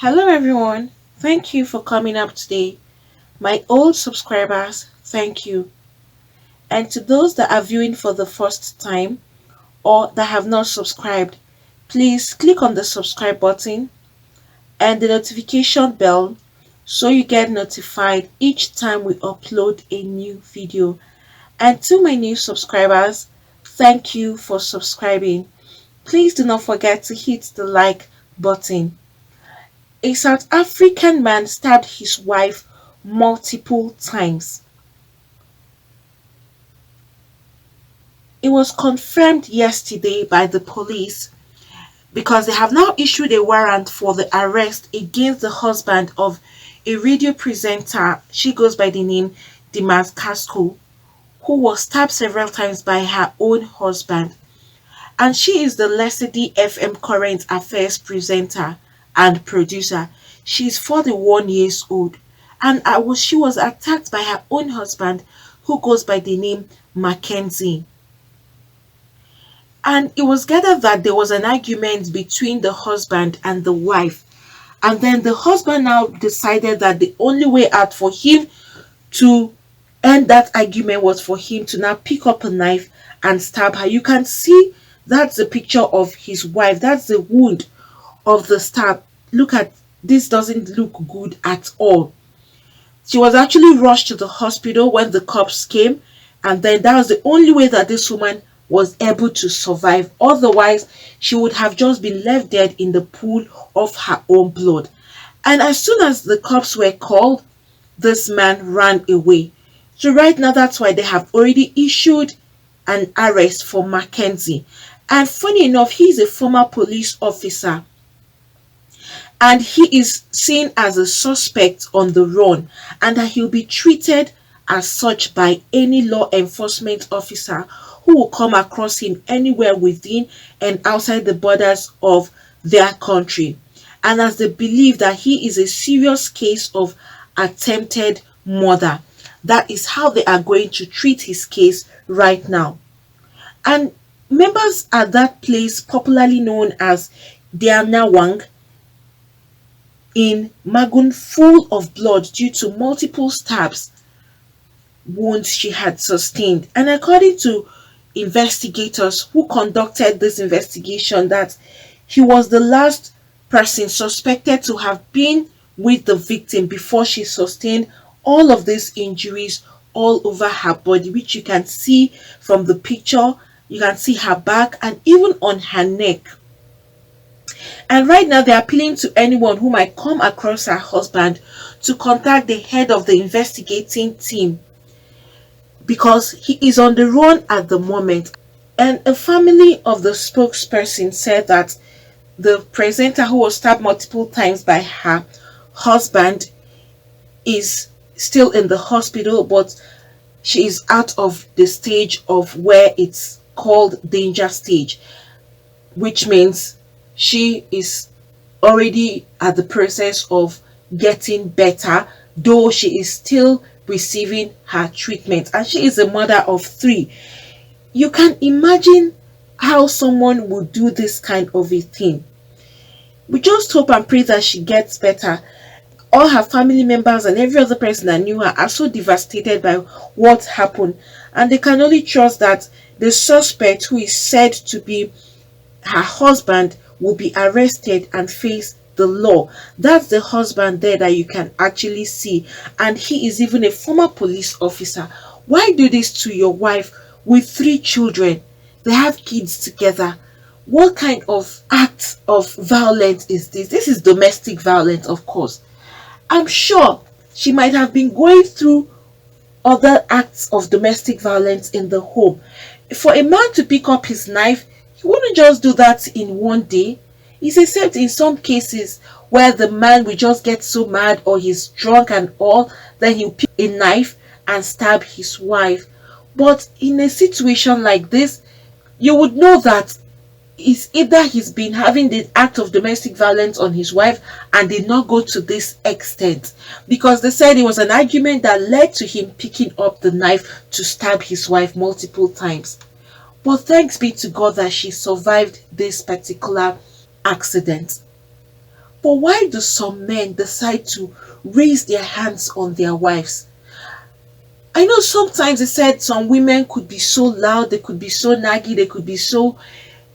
Hello everyone. Thank you for coming up today. My old subscribers, thank you. And to those that are viewing for the first time or that have not subscribed, please click on the subscribe button and the notification bell so you get notified each time we upload a new video. And to my new subscribers, thank you for subscribing. Please do not forget to hit the like button. A South African man stabbed his wife multiple times. It was confirmed yesterday by the police because they have now issued a warrant for the arrest against the husband of a radio presenter. She goes by the name Dimas Casco, who was stabbed several times by her own husband. And she is the Lesedi FM current affairs presenter and producer. She's 41 years old, and she was attacked by her own husband, who goes by the name Mackenzie. And it was gathered that there was an argument between the husband and the wife. And then the husband now decided that the only way out for him to end that argument was for him to now pick up a knife and stab her. You can see that's the picture of his wife. That's the wound of the stab. Look at this, doesn't look good at all. She was actually rushed to the hospital when the cops came, and then that was the only way that this woman was able to survive. Otherwise, she would have just been left dead in the pool of her own blood. And as soon as the cops were called, this man ran away. So right now, that's why they have already issued an arrest for Mackenzie. And funny enough, he's a former police officer, and he is seen as a suspect on the run, and that he'll be treated as such by any law enforcement officer who will come across him anywhere within and outside the borders of their country. And as they believe that he is a serious case of attempted murder, that is how they are going to treat his case right now. And members at that place, popularly known as Diana Wang, in Magun, full of blood due to multiple stabs wounds she had sustained. And according to investigators who conducted this investigation, that he was the last person suspected to have been with the victim before she sustained all of these injuries all over her body, which you can see from the picture. You can see her back and even on her neck. And right now they're appealing to anyone who might come across her husband to contact the head of the investigating team, because he is on the run at the moment. And a family of the spokesperson said that the presenter, who was stabbed multiple times by her husband, is still in the hospital, but she is out of the stage of where it's called danger stage, which means she is already at the process of getting better, though she is still receiving her treatment. And she is a mother of 3. You can imagine how someone would do this kind of a thing. We just hope and pray that she gets better. All her family members and every other person that knew her are so devastated by what happened, and they can only trust that the suspect, who is said to be her husband, will be arrested and face the law. That's the husband there that you can actually see, and he is even a former police officer. Why do this to your wife with 3 children? They have kids together. What kind of act of violence is this? This is domestic violence, of course. I'm sure she might have been going through other acts of domestic violence in the home. For a man to pick up his knife, he wouldn't just do that in one day. It's except in some cases where the man will just get so mad or he's drunk and all, then he'll pick a knife and stab his wife. But in a situation like this, you would know that it's either he's been having the act of domestic violence on his wife and did not go to this extent, because they said it was an argument that led to him picking up the knife to stab his wife multiple times. But thanks be to God that she survived this particular accident. But why do some men decide to raise their hands on their wives? I know sometimes they said some women could be so loud, they could be so naggy, they could be so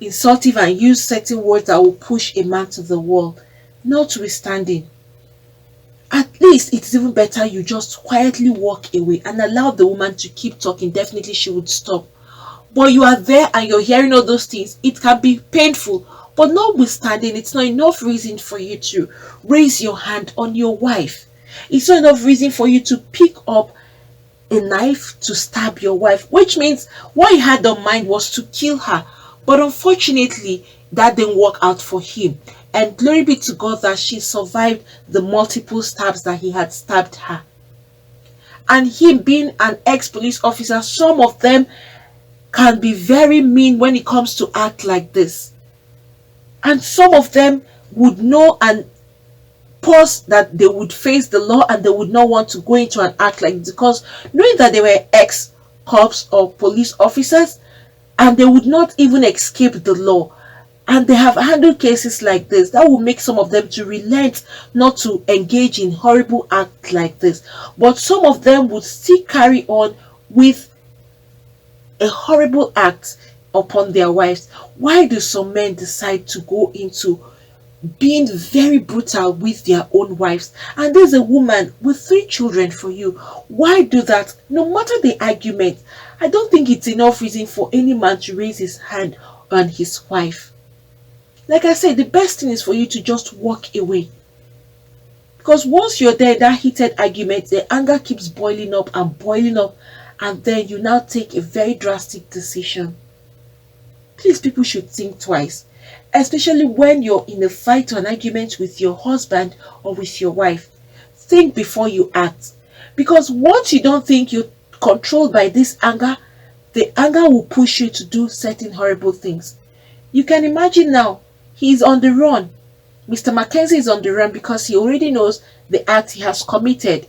insultive and use certain words that will push a man to the wall. Notwithstanding, at least it's even better you just quietly walk away and allow the woman to keep talking. Definitely she would stop. But you are there and you're hearing all those things. It can be painful. But notwithstanding, it's not enough reason for you to raise your hand on your wife. It's not enough reason for you to pick up a knife to stab your wife, which means what he had on mind was to kill her. But unfortunately, that didn't work out for him. And glory be to God that she survived the multiple stabs that he had stabbed her. And him being an ex-police officer, some of them can be very mean when it comes to act like this. And some of them would know and pause that they would face the law and they would not want to go into an act like this, because knowing that they were ex-cops or police officers and they would not even escape the law, and they have handled cases like this, that will make some of them to relent not to engage in horrible acts like this. But some of them would still carry on with a horrible act upon their wives. Why do some men decide to go into being very brutal with their own wives? And there's a woman with 3 children for you. Why do that? No matter the argument, I don't think it's enough reason for any man to raise his hand on his wife. Like I said, the best thing is for you to just walk away. Because once you're there in that heated argument, the anger keeps boiling up, and then you now take a very drastic decision. Please, people should think twice, especially when you're in a fight or an argument with your husband or with your wife. Think before you act. Because once you don't think you're controlled by this anger, the anger will push you to do certain horrible things. You can imagine now, he's on the run. Mr. Mackenzie is on the run because he already knows the act he has committed.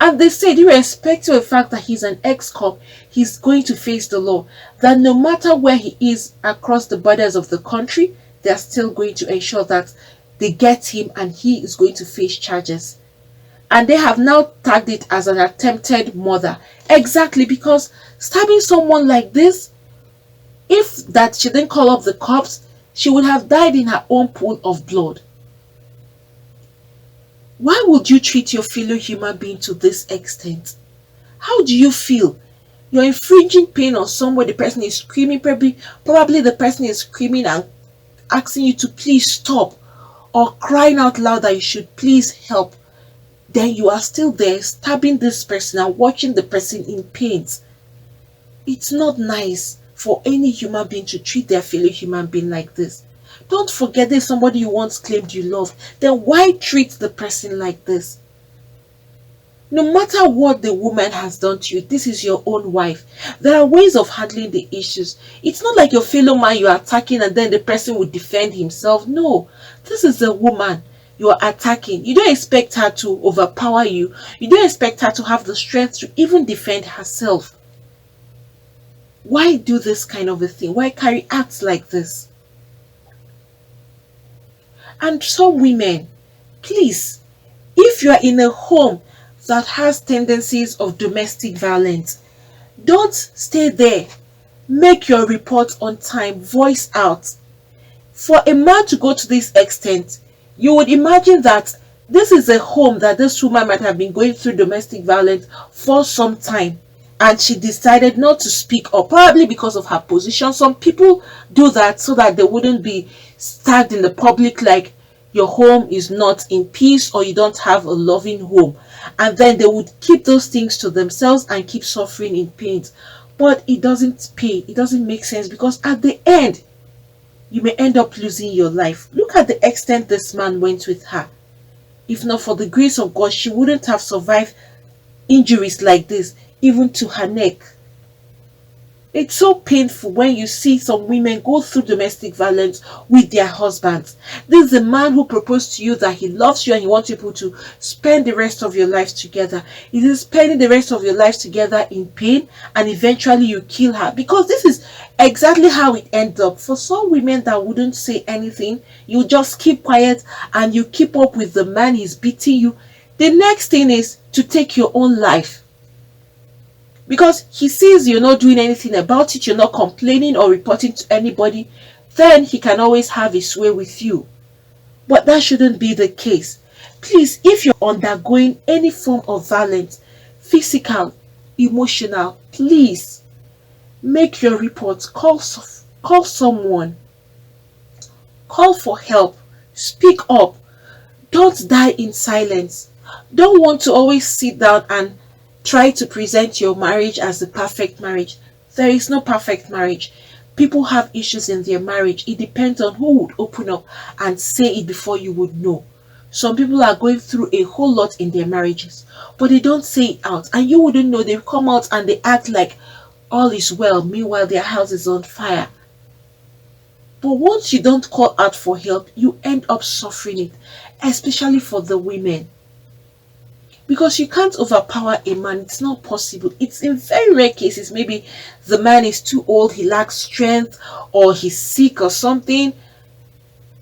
And they said, irrespective of the fact that he's an ex-cop, he's going to face the law. That no matter where he is across the borders of the country, they're still going to ensure that they get him and he is going to face charges. And they have now tagged it as an attempted murder. Exactly, because stabbing someone like this, if that she didn't call up the cops, she would have died in her own pool of blood. Why would you treat your fellow human being to this extent? How do you feel? You're infringing pain on somebody, the person is screaming, probably the person is screaming and asking you to please stop, or crying out loud that you should please help. Then you are still there stabbing this person and watching the person in pain. It's not nice for any human being to treat their fellow human being like this. Don't forget there's somebody you once claimed you loved. Then why treat the person like this? No matter what the woman has done to you, this is your own wife. There are ways of handling the issues. It's not like your fellow man you are attacking and then the person will defend himself. No, this is a woman you are attacking. You don't expect her to overpower you. You don't expect her to have the strength to even defend herself. Why do this kind of a thing? Why carry acts like this? And some women, please, if you are in a home that has tendencies of domestic violence, don't stay there. Make your report on time. Voice out. For a man to go to this extent, you would imagine that this is a home that this woman might have been going through domestic violence for some time, and she decided not to speak up, probably because of her position. Some people do that so that they wouldn't be tagged in the public like your home is not in peace or you don't have a loving home, and then they would keep those things to themselves and keep suffering in pain. But it doesn't pay. It doesn't make sense, because at the end you may end up losing your life. Look at the extent this man went with her. If not for the grace of God, she wouldn't have survived injuries like this, even to her neck. It's so painful when you see some women go through domestic violence with their husbands. This is a man who proposed to you that he loves you and he wants people to spend the rest of your life together. It is spending the rest of your life together in pain, and eventually you kill her, because this is exactly how it ends up. For some women that wouldn't say anything, you just keep quiet and you keep up with the man, he's beating you. The next thing is to take your own life, because he sees you're not doing anything about it, you're not complaining or reporting to anybody, then he can always have his way with you. But that shouldn't be the case. Please, if you're undergoing any form of violence, physical, emotional, please make your report. Call someone, call for help, speak up. Don't die in silence. Don't want to always sit down and try to present your marriage as the perfect marriage. There is no perfect marriage. People have issues in their marriage. It depends on who would open up and say it before you would know. Some people are going through a whole lot in their marriages, but they don't say it out, and you wouldn't know. They come out and they act like all is well, meanwhile their house is on fire. But once you don't call out for help, you end up suffering it, especially for the women. Because you can't overpower a man. It's not possible. It's in very rare cases. Maybe the man is too old, he lacks strength, or he's sick or something.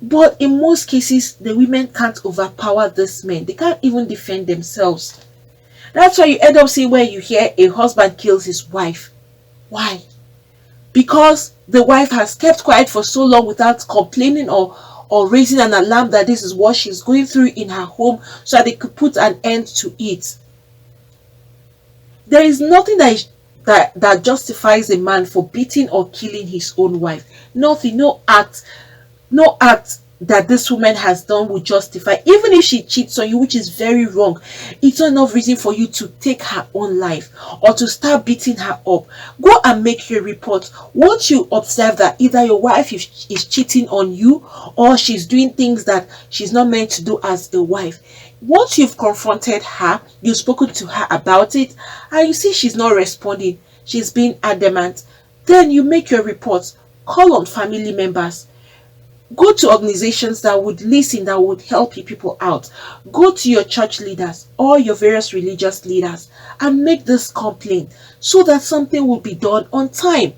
But in most cases, the women can't overpower this men. They can't even defend themselves. That's why you end up seeing where you hear a husband kills his wife. Why? Because the wife has kept quiet for so long without complaining or raising an alarm that this is what she's going through in her home, so that they could put an end to it. There is nothing that justifies a man for beating or killing his own wife. Nothing, no act that this woman has done would justify. Even if she cheats on you, which is very wrong, it's not enough reason for you to take her own life or to start beating her up. Go and make your report. Once you observe that either your wife is cheating on you, or she's doing things that she's not meant to do as a wife, once you've confronted her, you've spoken to her about it, and you see she's not responding, she's being adamant, then you make your report. Call on family members. Go to organizations that would listen, that would help you people out. Go to your church leaders or your various religious leaders and make this complaint, so that something will be done on time,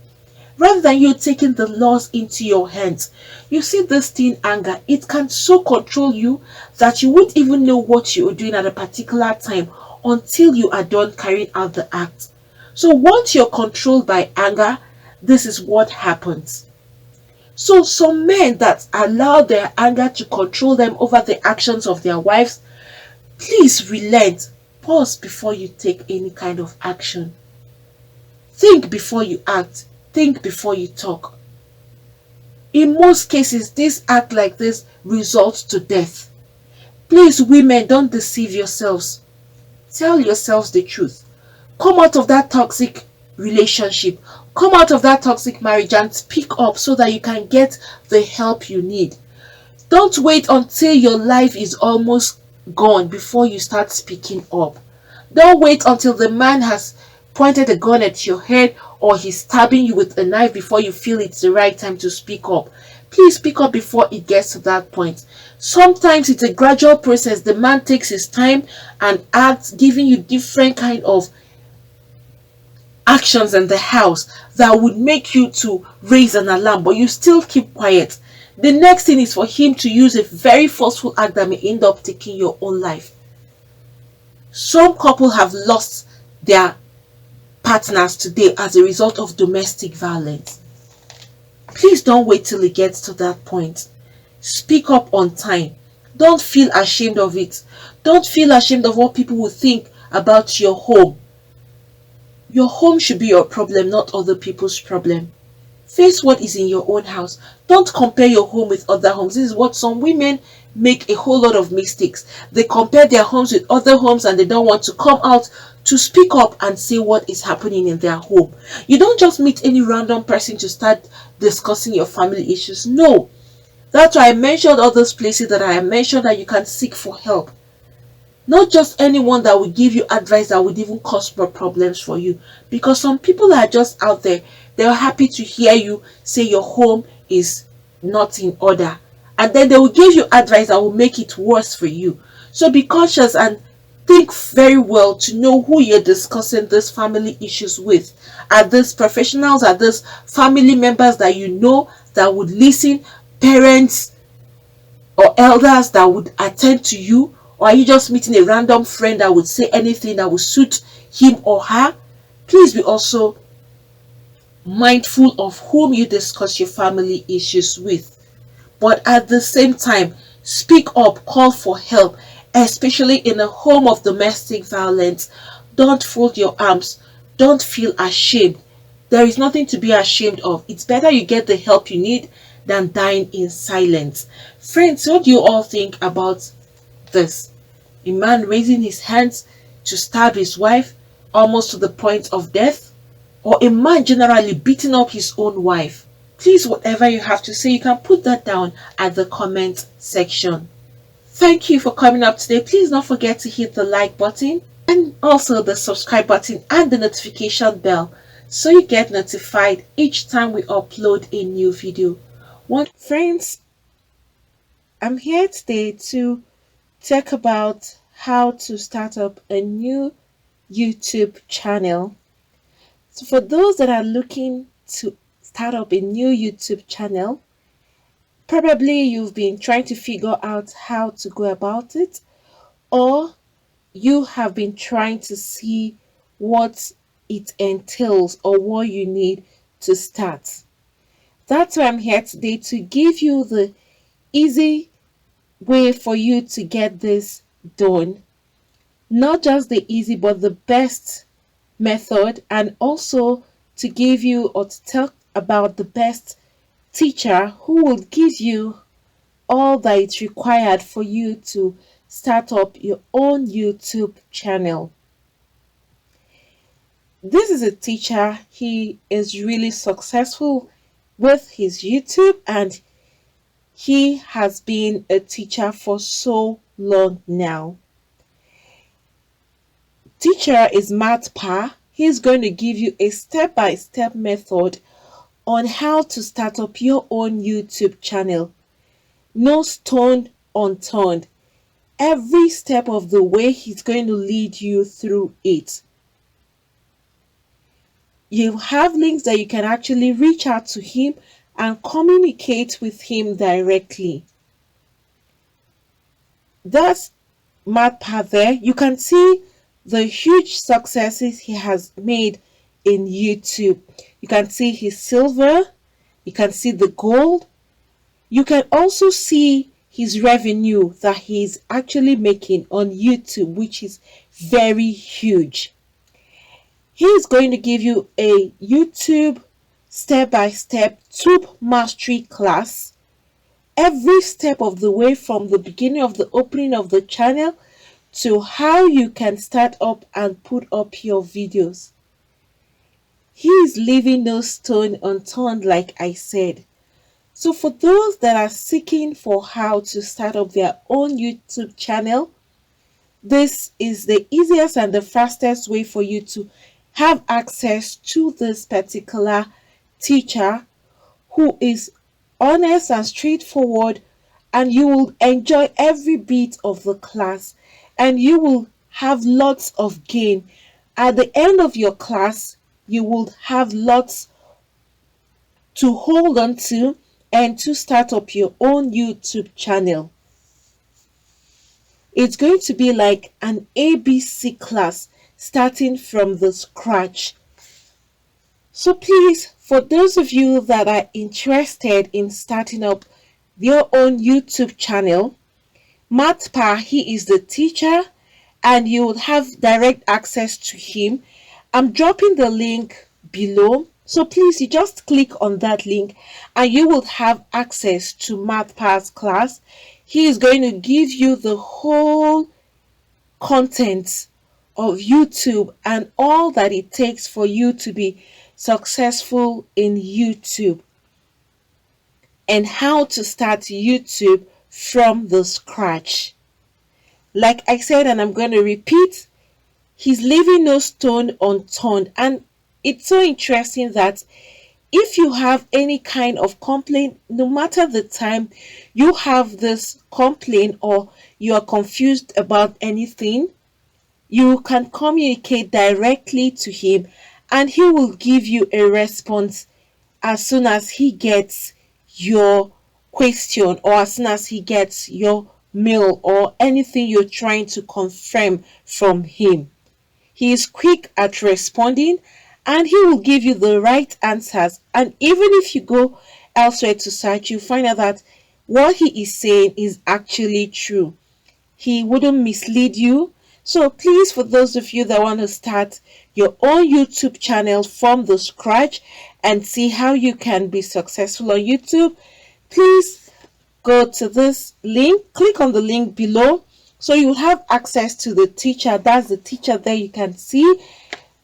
rather than you taking the laws into your hands. You see, this teen anger, it can so control you that you won't even know what you're doing at a particular time until you are done carrying out the act. So once you're controlled by anger, this is what happens. So some men that allow their anger to control them over the actions of their wives, please relent. Pause before you take any kind of action. Think before you act. Think before you talk. In most cases, this act like this results to death. Please, women, don't deceive yourselves. Tell yourselves the truth. Come out of that toxic relationship. Come out of that toxic marriage and speak up, so that you can get the help you need. Don't wait until your life is almost gone before you start speaking up. Don't wait until the man has pointed a gun at your head or he's stabbing you with a knife before you feel it's the right time to speak up. Please speak up before it gets to that point. Sometimes it's a gradual process. The man takes his time and acts, giving you different kind of actions in the house that would make you to raise an alarm, but you still keep quiet. The next thing is for him to use a very forceful act that may end up taking your own life. Some couples have lost their partners today as a result of domestic violence. Please don't wait till it gets to that point. Speak up on time. Don't feel ashamed of it. Don't feel ashamed of what people will think about your home. Your home should be your problem, not other people's problem. Face what is in your own house. Don't compare your home with other homes. This is what some women make a whole lot of mistakes. They compare their homes with other homes and they don't want to come out to speak up and say what is happening in their home. You don't just meet any random person to start discussing your family issues. No. That's why I mentioned all those places that I mentioned that you can seek for help. Not just anyone that will give you advice that would even cause more problems for you. Because some people are just out there, they're happy to hear you say your home is not in order. And then they will give you advice that will make it worse for you. So be cautious and think very well to know who you're discussing these family issues with. Are these professionals? Are these family members that you know that would listen? Parents or elders that would attend to you? Or are you just meeting a random friend that would say anything that would suit him or her? Please be also mindful of whom you discuss your family issues with. But at the same time, speak up, call for help, especially in a home of domestic violence. Don't fold your arms. Don't feel ashamed. There is nothing to be ashamed of. It's better you get the help you need than dying in silence. Friends, what do you all think about this? A man raising his hands to stab his wife almost to the point of death? Or a man generally beating up his own wife? Please, whatever you have to say, you can put that down at the comment section. Thank you for coming up today. Please don't forget to hit the like button and also the subscribe button and the notification bell so you get notified each time we upload a new video. Friends, I'm here today to talk about how to start up a new YouTube channel. So for those that are looking to start up a new YouTube channel, probably you've been trying to figure out how to go about it, or you have been trying to see what it entails or what you need to start. That's why I'm here today, to give you the easy way for you to get this done. Not just the easy, but the best method, and also to give you or to talk about the best teacher who will give you all that is required for you to start up your own YouTube channel. This is a teacher. He is really successful with his YouTube, and he has been a teacher for so long now. Teacher is Matt Pa. He's going to give you a step-by-step method on how to start up your own YouTube channel. No stone unturned. Every step of the way, he's going to lead you through it. You have links that you can actually reach out to him and communicate with him directly. That's Matt Pa there. You can see the huge successes he has made in YouTube. You can see his silver, you can see the gold, you can also see his revenue that he's actually making on YouTube, which is very huge. He's going to give you a YouTube step-by-step tube mastery class every step of the way, from the beginning of the opening of the channel to how you can start up and put up your videos. He is leaving no stone unturned, like I said. So for those that are seeking for how to start up their own YouTube channel, this is the easiest and the fastest way for you to have access to this particular teacher who is honest and straightforward, and you will enjoy every bit of the class, and you will have lots of gain. At the end of your class, you will have lots to hold on to and to start up your own YouTube channel. It's going to be like an ABC class, starting from the scratch. So please, for those of you that are interested in starting up your own YouTube channel, Matt Pa, he is the teacher, and you will have direct access to him. I'm dropping the link below, so please, you just click on that link and you will have access to Matt Pa's class. He is going to give you the whole content of YouTube and all that it takes for you to be successful in YouTube, and how to start YouTube from the scratch. Like I said, and I'm going to repeat, he's leaving no stone unturned. And it's so interesting that if you have any kind of complaint, no matter the time you have this complaint or you are confused about anything, you can communicate directly to him and he will give you a response as soon as he gets your question or as soon as he gets your mail or anything you're trying to confirm from him. He is quick at responding and he will give you the right answers. And even if you go elsewhere to search, you find out that what he is saying is actually true. He wouldn't mislead you. So please, for those of you that want to start your own YouTube channel from the scratch and see how you can be successful on YouTube, please go to this link, click on the link below so you have access to the teacher. That's the teacher there you can see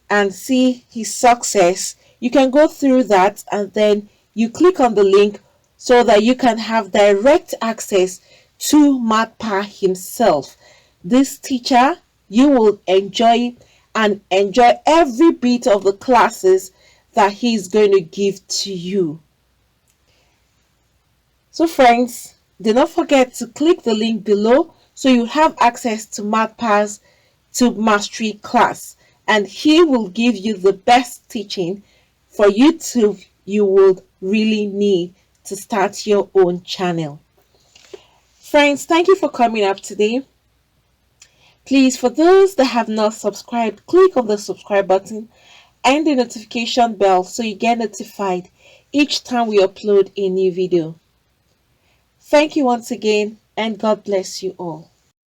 and see his success. You can go through that and then you click on the link so that you can have direct access to Matpa himself. This teacher, you will enjoy and enjoy every bit of the classes that he's going to give to you. So friends, do not forget to click the link below so you have access to Matpa's Tube Mastery class, and he will give you the best teaching for YouTube you would really need to start your own channel. Friends, thank you for coming up today. Please, for those that have not subscribed, click on the subscribe button and the notification bell so you get notified each time we upload a new video. Thank you once again, and God bless you all.